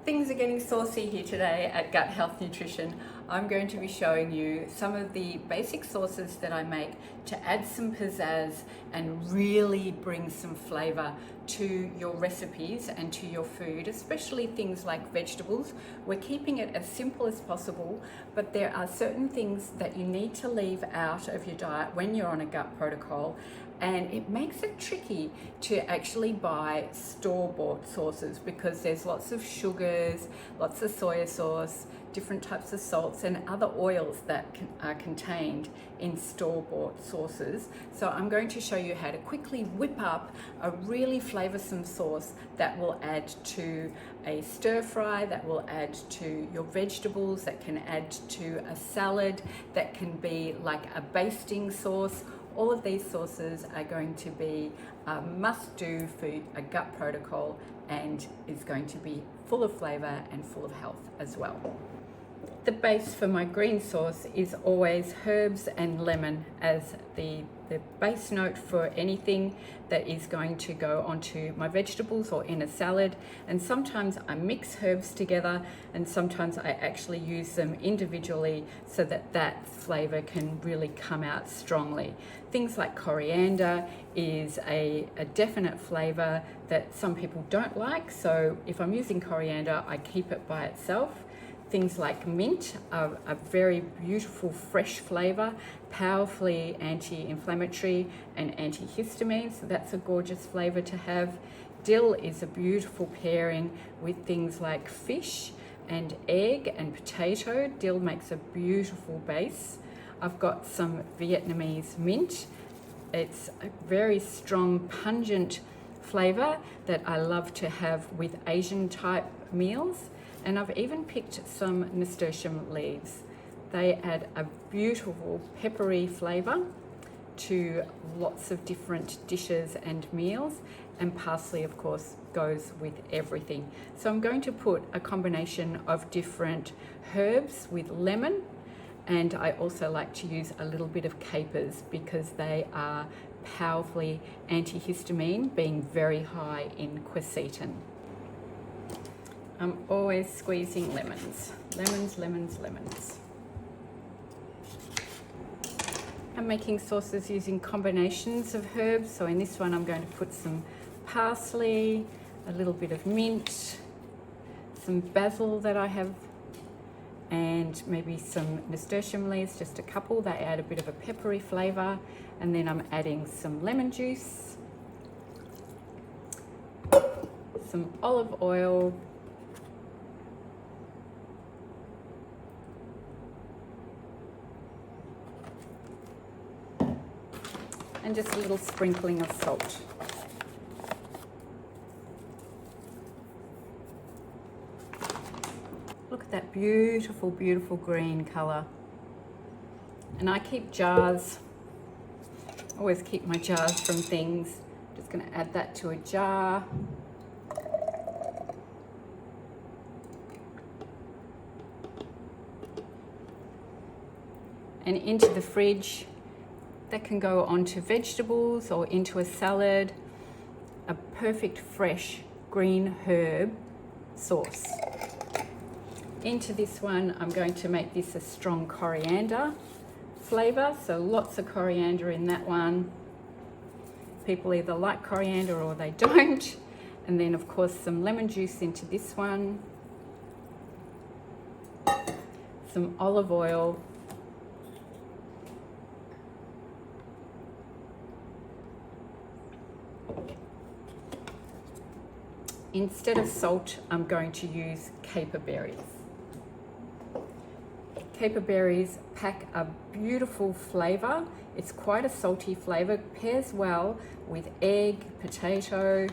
Things are getting saucy here today at Gut Health Nutrition. I'm going to be showing you some of the basic sauces that I make to add some pizzazz and really bring some flavor to your recipes and to your food, especially things like vegetables. We're keeping it as simple as possible, but there are certain things that you need to leave out of your diet when you're on a gut protocol, and it makes it tricky to actually buy store-bought sauces because there's lots of sugars, lots of soy sauce, different types of salts and other oils that are contained in store-bought sauces. So I'm going to show you how to quickly whip up a really flavoursome sauce that will add to a stir fry, that will add to your vegetables, that can add to a salad, that can be like a basting sauce. All of these sauces are going to be a must-do for a gut protocol and is going to be full of flavour and full of health as well. The base for my green sauce is always herbs and lemon as the base note for anything that is going to go onto my vegetables or in a salad. And sometimes I mix herbs together and sometimes I actually use them individually so that that flavor can really come out strongly. Things like coriander is a definite flavor that some people don't like. So if I'm using coriander, I keep it by itself. Things like mint are a very beautiful fresh flavor, powerfully anti-inflammatory and antihistamine, so that's a gorgeous flavor to have. Dill is a beautiful pairing with things like fish and egg and potato. Dill makes a beautiful base. I've got some Vietnamese mint. It's a very strong, pungent flavor that I love to have with Asian type meals. And I've even picked some nasturtium leaves. They add a beautiful peppery flavor to lots of different dishes and meals, and parsley of course goes with everything. So I'm going to put a combination of different herbs with lemon, and I also like to use a little bit of capers because they are powerfully antihistamine, being very high in quercetin. I'm always squeezing lemons. Lemons, lemons, lemons. I'm making sauces using combinations of herbs. So in this one, I'm going to put some parsley, a little bit of mint, some basil that I have, and maybe some nasturtium leaves, just a couple. They add a bit of a peppery flavor. And then I'm adding some lemon juice, some olive oil, and just a little sprinkling of salt. Look at that beautiful, beautiful green color. And I keep jars, always keep my jars from things. Just gonna add that to a jar. And into the fridge. That can go onto vegetables or into a salad. A perfect fresh green herb sauce. Into this one, I'm going to make this a strong coriander flavor. So lots of coriander in that one. People either like coriander or they don't. And then of course some lemon juice into this one. Some olive oil. Instead of salt, I'm going to use caper berries. Caper berries pack a beautiful flavor. It's quite a salty flavor, pairs well with egg, potato,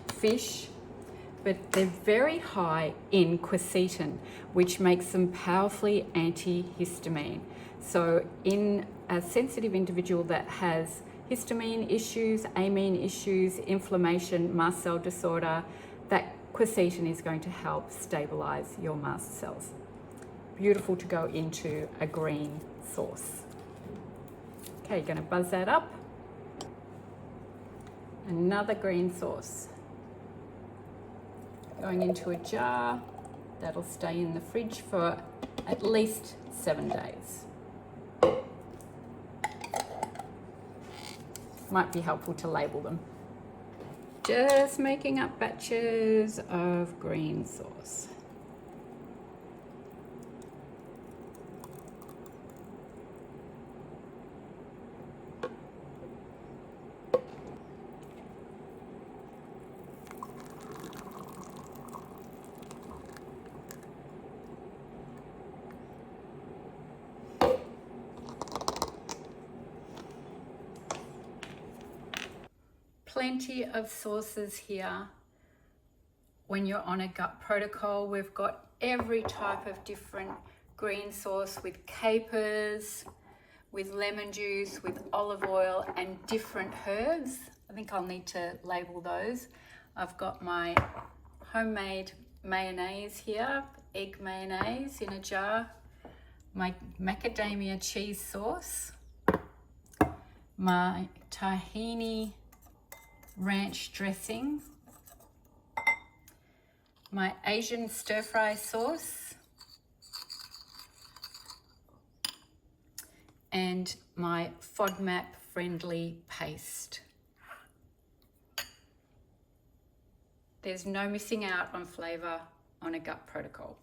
fish, but they're very high in quercetin, which makes them powerfully antihistamine. So in a sensitive individual that has histamine issues, amine issues, inflammation, mast cell disorder, that quercetin is going to help stabilize your mast cells. Beautiful to go into a green sauce. Okay, you're going to buzz that up. Another green sauce. going into a jar. That'll stay in the fridge for at least 7 days. Might be helpful to label them. Just making up batches of green sauce. Plenty of sauces here. When you're on a gut protocol, we've got every type of different green sauce with capers, with lemon juice, with olive oil, and different herbs. I think I'll need to label those. I've got my homemade mayonnaise here, egg mayonnaise in a jar, my macadamia cheese sauce, my tahini ranch dressing, my Asian stir-fry sauce, and my FODMAP friendly paste. There's no missing out on flavour on a gut protocol.